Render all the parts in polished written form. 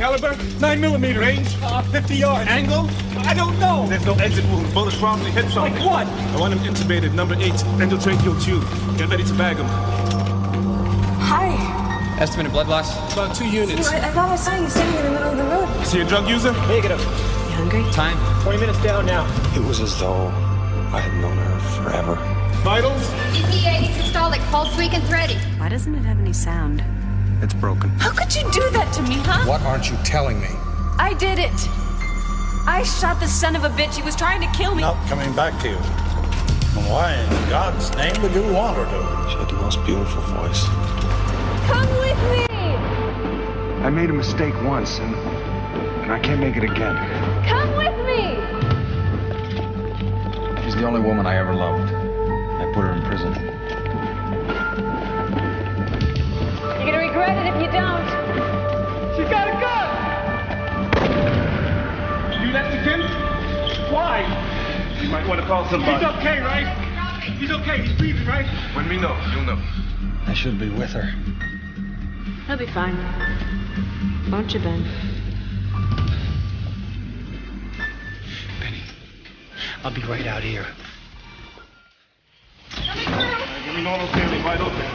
Caliber? 9mm. Range? 50 yards. Angle? I don't know. There's no exit wound. Bullets wrongly hit something. Like what? I want him intubated. Number 8. Endotracheal tube. Get ready to bag him. Hi. Estimated blood loss? About 2 units. I thought I saw you standing in the middle of the road. Is he a drug user? Hey, get up. You hungry? Time. 20 minutes down now. It was as though I had known her forever. Vitals? ETA systolic, pulse weak and thready. Why doesn't it have any sound? It's broken. How could you do that to me, huh? What aren't you telling me? I did it. I shot the son of a bitch. He was trying to kill me. Not coming back to you. Why in God's name would you want her to? She had the most beautiful voice. Come with me. I made a mistake once, and I can't make it again. Come with me. She's the only woman I ever loved. I put her in prison. You're gonna regret it if you don't. She's got a gun! You let the kid? Why? You might want to call somebody. He's okay, right? He's okay. He's breathing, right? When we know, you'll know. I should be with her. He'll be fine. Won't you, Ben? Benny, I'll be right out here. Give me normal feeling, wide open.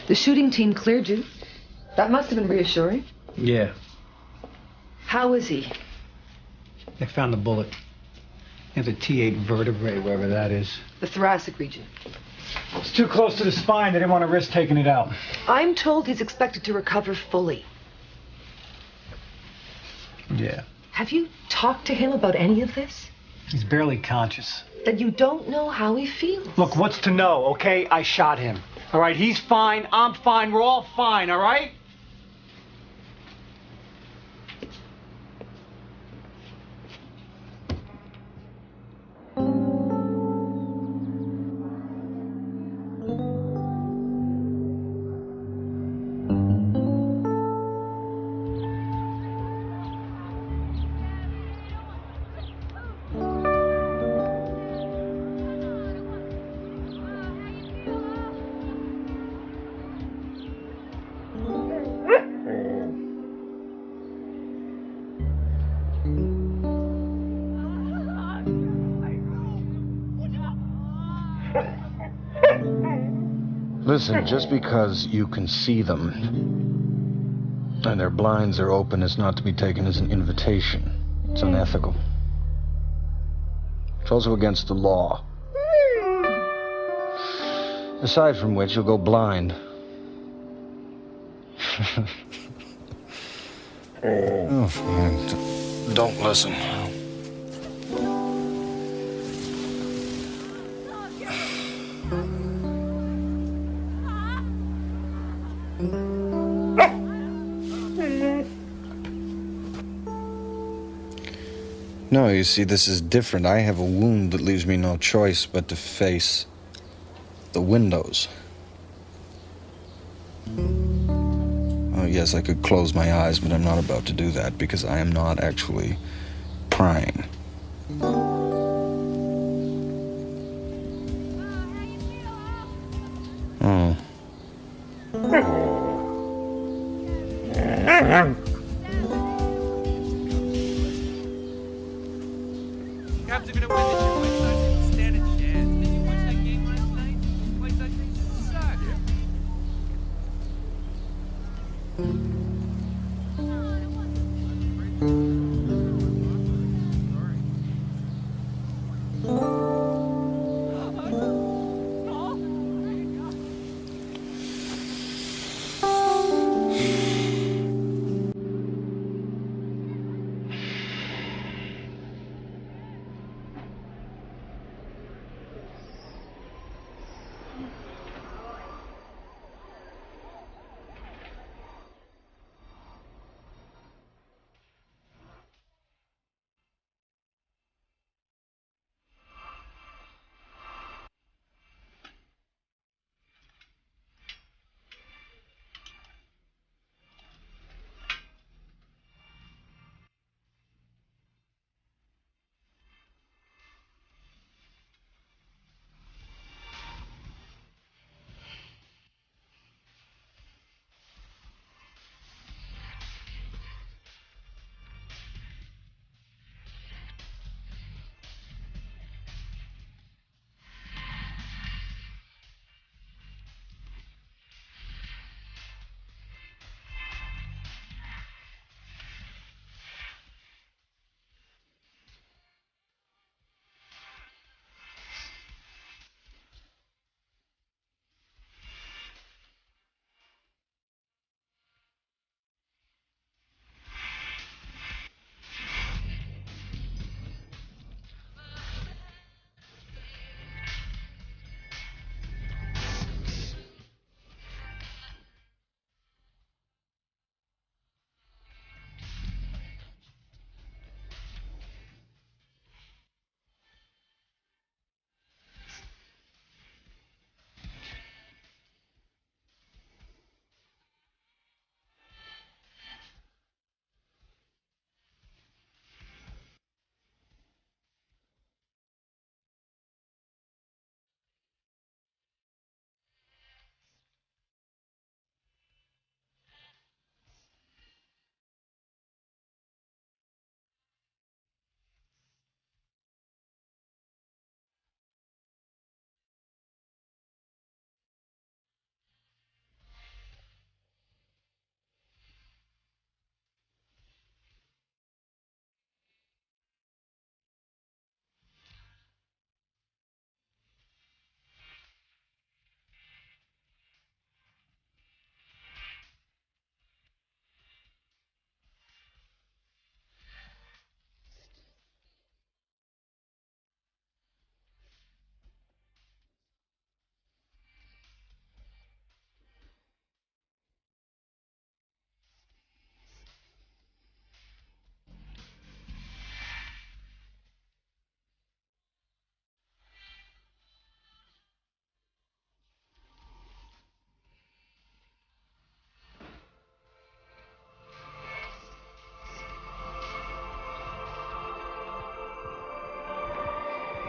The shooting team cleared you. That must have been reassuring. Yeah, How is he? they found the bullet. In the T8 vertebrae, wherever that is. The thoracic region. It's too close to the spine. They didn't want to risk taking it out. I'm told he's expected to recover fully. Yeah. Have you talked to him about any of this? He's barely conscious. Then you don't know how he feels. Look, what's to know, okay? I shot him. All right, he's fine. I'm fine. We're all fine, all right? Listen, just because you can see them and their blinds are open is not to be taken as an invitation. It's unethical. It's also against the law. Aside from which, you'll go blind. Oh, man. Don't listen. No, you see, this is different. I have a wound that leaves me no choice but to face the windows. Oh, yes, I could close my eyes, but I'm not about to do that because I am not actually crying. Oh. Cavs are gonna win this year. White Sox didn't stand a chance. Did you watch that game last night? White Sox things suck.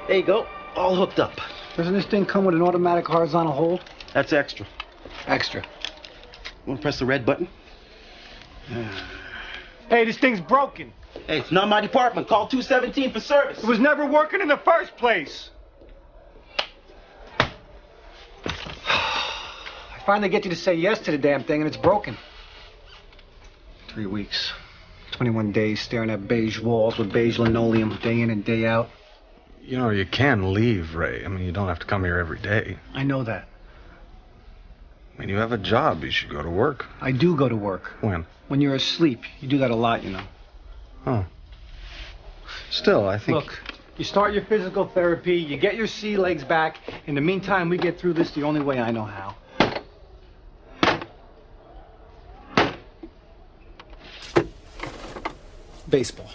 There you go, all hooked up. Doesn't this thing come with an automatic horizontal hold? That's extra. Extra. Want to press the red button? Hey, this thing's broken. Hey, it's not my department. Call 217 for service. It was never working in the first place. I finally get you to say yes to the damn thing, and it's broken. 3 weeks. 21 days staring at beige walls with beige linoleum day in and day out. You know, you can leave, Ray. I mean, you don't have to come here every day. I know that. I mean, you have a job. You should go to work. I do go to work. When? When you're asleep. You do that a lot, you know. Oh. Still, I think... Look, you start your physical therapy, you get your sea legs back. In the meantime, we get through this the only way I know how. Baseball.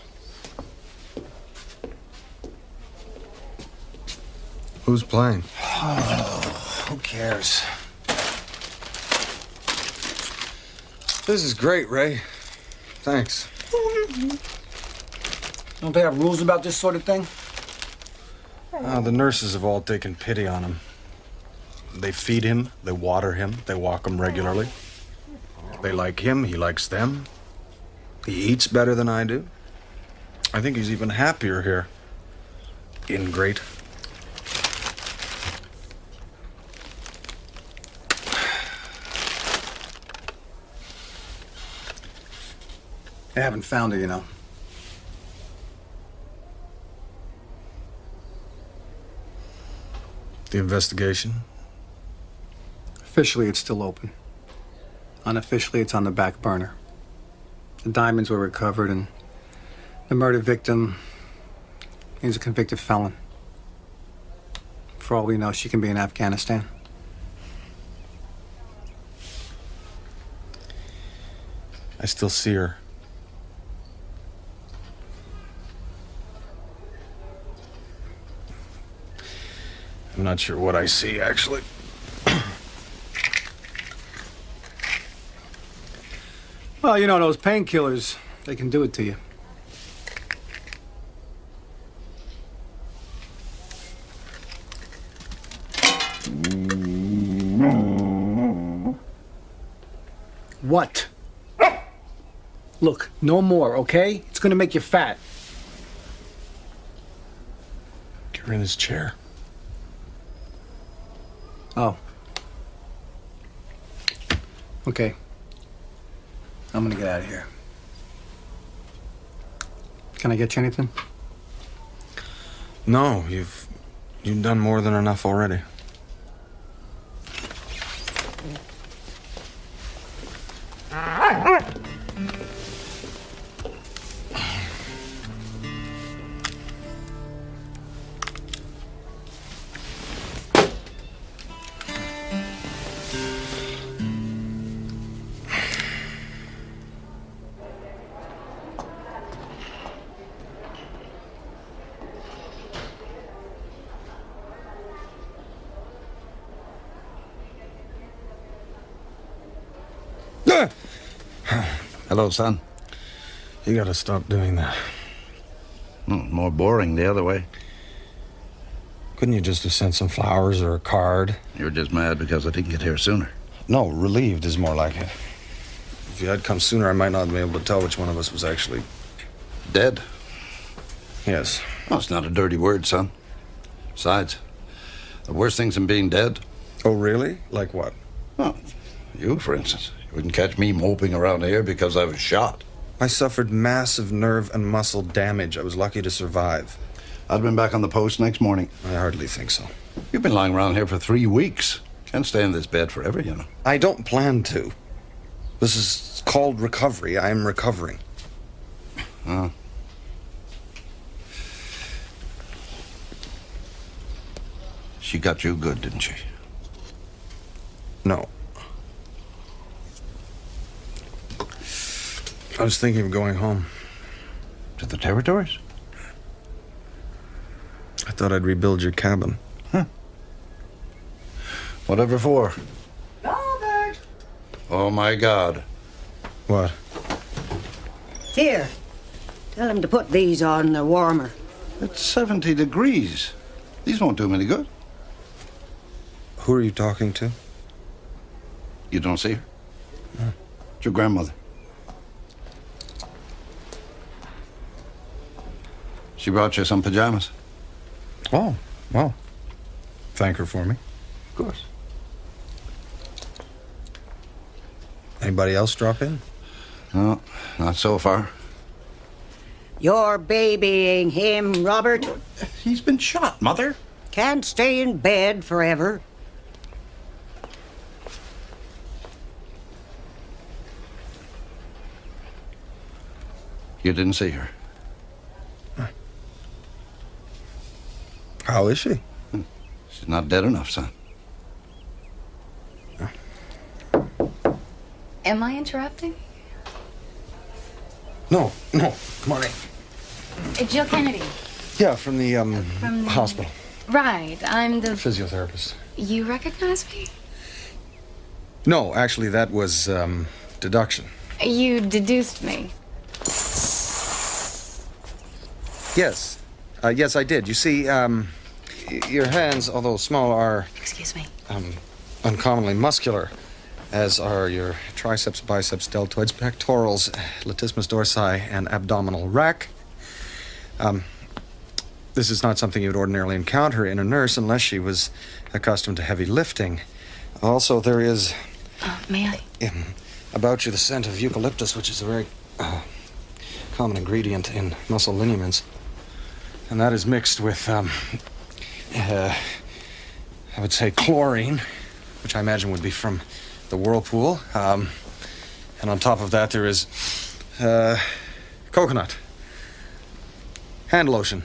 Who's playing? Oh, who cares? This is great, Ray. Thanks. Don't they have rules about this sort of thing? The nurses have all taken pity on him. They feed him, they water him, they walk him regularly. They like him, he likes them. He eats better than I do. I think he's even happier here. Ingrate. They haven't found her, you know. The investigation? Officially, it's still open. Unofficially, it's on the back burner. The diamonds were recovered, and the murder victim is a convicted felon. For all we know, she can be in Afghanistan. I still see her. I'm not sure what I see, actually. Well, you know, those painkillers, they can do it to you. What? Look, no more, okay? It's gonna make you fat. Get her in his chair. Oh. Okay. I'm gonna get out of here. Can I get you anything? No, you've done more than enough already. Hello, son. You gotta stop doing that. More boring the other way. Couldn't you just have sent some flowers or a card? You're just mad because I didn't get here sooner. No, relieved is more like it. If you had come sooner, I might not have been able to tell which one of us was actually... Dead? Yes. Well, it's not a dirty word, son. Besides, the worst things than being dead... Oh, really? Like what? Well, you, for instance. You wouldn't catch me moping around here because I was shot. I suffered massive nerve and muscle damage. I was lucky to survive. I'd have been back on the post next morning. I hardly think so. You've been lying around here for 3 weeks. Can't stay in this bed forever, you know. I don't plan to. This is called recovery. I am recovering. Oh. She got you good, didn't she? No. I was thinking of going home. To the territories? I thought I'd rebuild your cabin. Huh. Whatever for? Robert! Oh, my God. What? Here. Tell him to put these on, they're warmer. It's 70 degrees. These won't do him any good. Who are you talking to? You don't see her? No. It's your grandmother. She brought you some pajamas. Oh, well. Thank her for me. Of course. Anybody else drop in? No, not so far. You're babying him, Robert. He's been shot, Mother. Can't stay in bed forever. You didn't see her? How is she? She's not dead enough, son. Am I interrupting? No, come on in. Jill Kennedy. Yeah, from the hospital. Right, I'm the... Physiotherapist. You recognize me? No, actually, that was, deduction. You deduced me. Yes. Yes, I did. You see, your hands, although small, are... Excuse me. Uncommonly muscular, as are your triceps, biceps, deltoids, pectorals, latissimus dorsi, and abdominal rack. This is not something you would ordinarily encounter in a nurse unless she was accustomed to heavy lifting. Also, there is... May I? About you the scent of eucalyptus, which is a very common ingredient in muscle lineaments. And that is mixed with, I would say chlorine, which I imagine would be from the whirlpool. And on top of that, there is coconut. Hand lotion.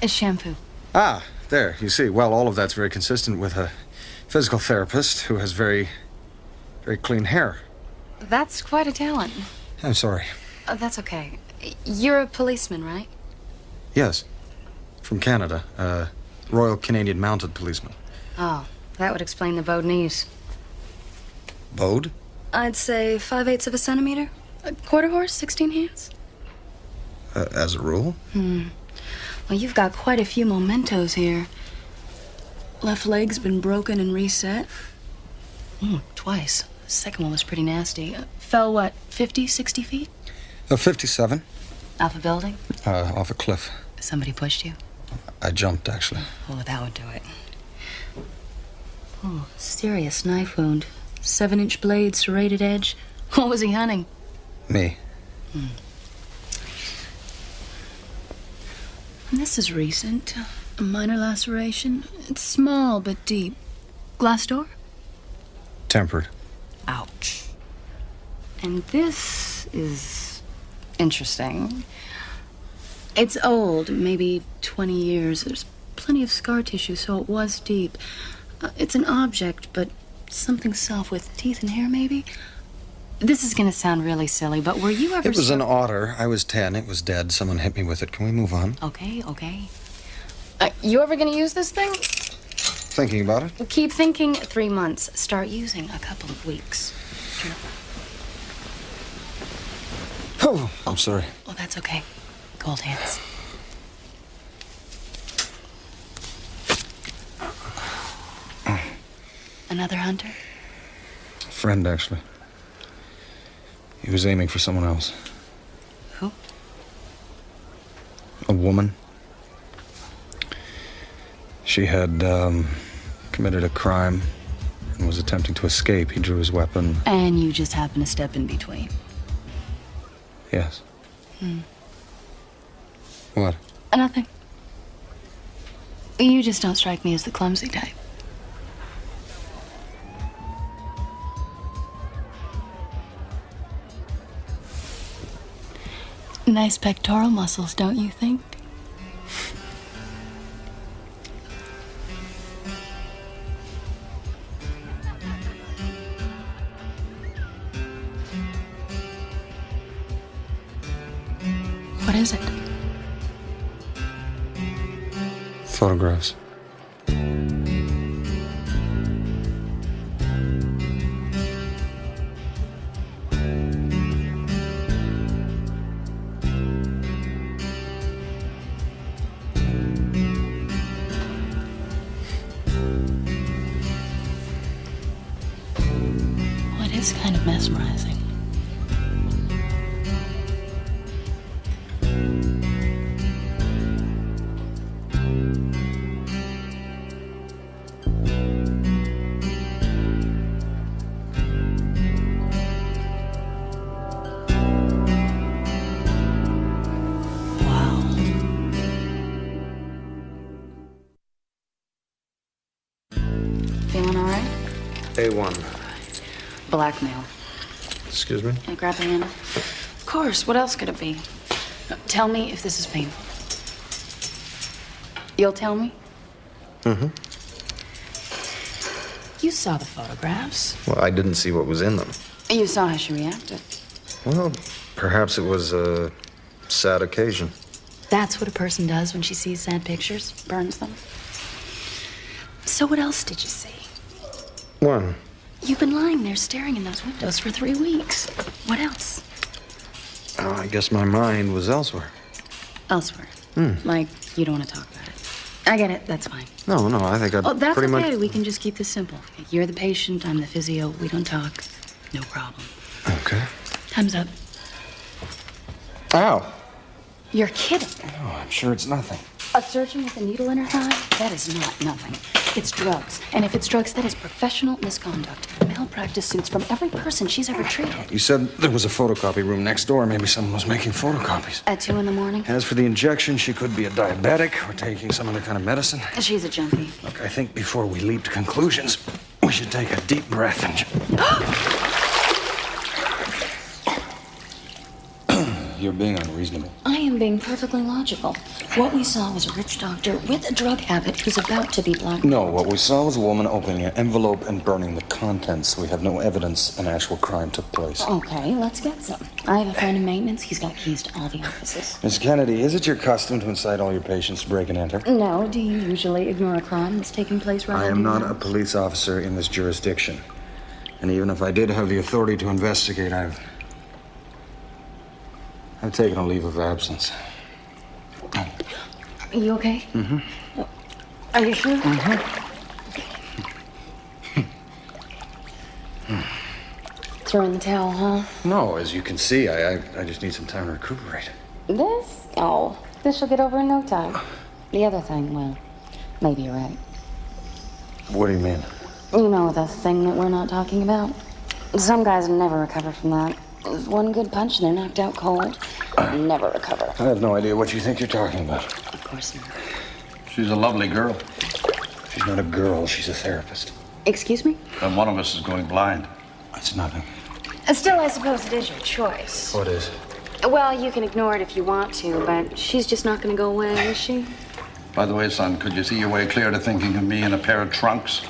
A shampoo. Ah, there, you see. Well, all of that's very consistent with a physical therapist who has very, very clean hair. That's quite a talent. I'm sorry. That's okay. You're a policeman, right? Yes. From Canada. Royal Canadian Mounted Policeman. Oh, that would explain the bowed knees. Bowed? I'd say 5/8 of a centimeter. A quarter horse, 16 hands. As a rule? Well, you've got quite a few mementos here. Left leg's been broken and reset. Twice. The second one was pretty nasty. Fell, what, 50, 60 feet? 57. Off a building? Off a cliff. Somebody pushed you? I jumped, actually. Oh, that would do it. Oh, serious knife wound. 7-inch blade, serrated edge. What was he hunting? Me. And this is recent. A minor laceration. It's small but deep. Glass door? Tempered. Ouch. And this is interesting. It's old, maybe 20 years. There's plenty of scar tissue, so it was deep. It's an object, but something soft with teeth and hair, maybe? This is gonna sound really silly, but were you ever... It was an otter. I was 10. It was dead. Someone hit me with it. Can we move on? Okay. You ever gonna use this thing? Thinking about it? Keep thinking. 3 months. Start using a couple of weeks. Oh, I'm sorry. Oh, that's okay. Cold hands. Another hunter? Friend, actually. He was aiming for someone else. Who? A woman. She had committed a crime and was attempting to escape. He drew his weapon. And you just happened to step in between. Yes. What? Nothing. You just don't strike me as the clumsy type. Nice pectoral muscles, don't you think? What is it? Photographs. Well, it is kind of mesmerizing. Feeling all right? A1. Blackmail. Excuse me? Can I grab a hand? Of course. What else could it be? Tell me if this is painful. You'll tell me? Mm-hmm. You saw the photographs. Well, I didn't see what was in them. You saw how she reacted. Well, perhaps it was a sad occasion. That's what a person does when she sees sad pictures. Burns them. So what else did you see? What? You've been lying there staring in those windows for 3 weeks. What else? Oh, I guess my mind was elsewhere. Elsewhere. Like, you don't want to talk about it. I get it. That's fine. No, I think Oh, that's pretty okay. much... We can just keep this simple. You're the patient. I'm the physio. We don't talk. No problem. Okay. Time's up. Ow. You're kidding. Oh, I'm sure it's nothing. A surgeon with a needle in her thigh? That is not nothing. It's drugs. And if it's drugs, that is professional misconduct. Malpractice suits from every person she's ever treated. You said there was a photocopy room next door. Maybe someone was making photocopies. At 2 in the morning? As for the injection, she could be a diabetic or taking some other kind of medicine. She's a junkie. Look, I think before we leap to conclusions, we should take a deep breath and... You're being unreasonable. I am being perfectly logical. What we saw was a rich doctor with a drug habit who's about to be blackmailed. No, what we saw was a woman opening an envelope and burning the contents. We have no evidence an actual crime took place. Okay, let's get some. I have a friend in maintenance. He's got keys to all the offices. Miss Kennedy, is it your custom to incite all your patients to break and enter? No, do you usually ignore a crime that's taking place right I am not a police officer in this jurisdiction. And even if I did have the authority to investigate, I've taken a leave of absence. Are you okay? Mm-hmm. Are you sure? Throw in the towel, huh? No, as you can see, I just need some time to recuperate. This? Oh, this will get over in no time. The other thing, well, maybe you're right. What do you mean? You know the thing that we're not talking about? Some guys never recover from that. One good punch and they're knocked out cold. Never recover. I have no idea what you think you're talking about. Of course not. She's a lovely girl. She's not a girl, she's a therapist. Excuse me? And one of us is going blind. It's nothing. Still, I suppose it is your choice. What is? Well, you can ignore it if you want to, but she's just not going to go away, is she? By the way, son, could you see your way clear to thinking of me in a pair of trunks?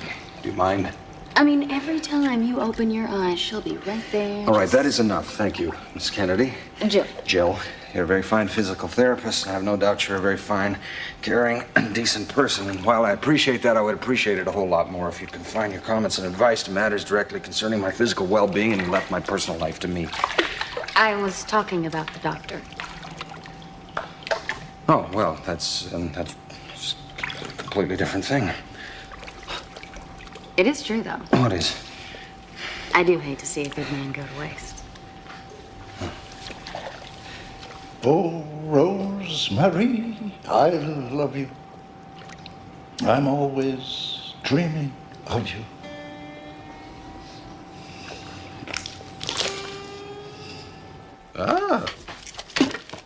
Do you mind? I mean, every time you open your eyes, she'll be right there. All right, that is enough. Thank you, Miss Kennedy. Jill. Jill, you're a very fine physical therapist, and I have no doubt you're a very fine, caring, and decent person. And while I appreciate that, I would appreciate it a whole lot more if you'd confine your comments and advice to matters directly concerning my physical well-being and you left my personal life to me. I was talking about the doctor. Oh, well, that's just a completely different thing. It is true, though. What is? I do hate to see a good man go to waste. Oh, Rosemary, I love you. I'm always dreaming of you. Ah.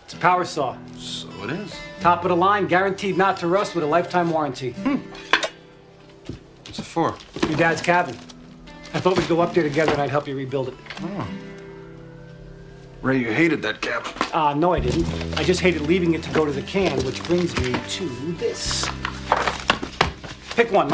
It's a power saw. So it is. Top of the line, guaranteed not to rust with a lifetime warranty. What's it for? Your dad's cabin. I thought we'd go up there together and I'd help you rebuild it. Oh. Ray, you hated that cabin. No, I didn't. I just hated leaving it to go to the can, which brings me to this. Pick one.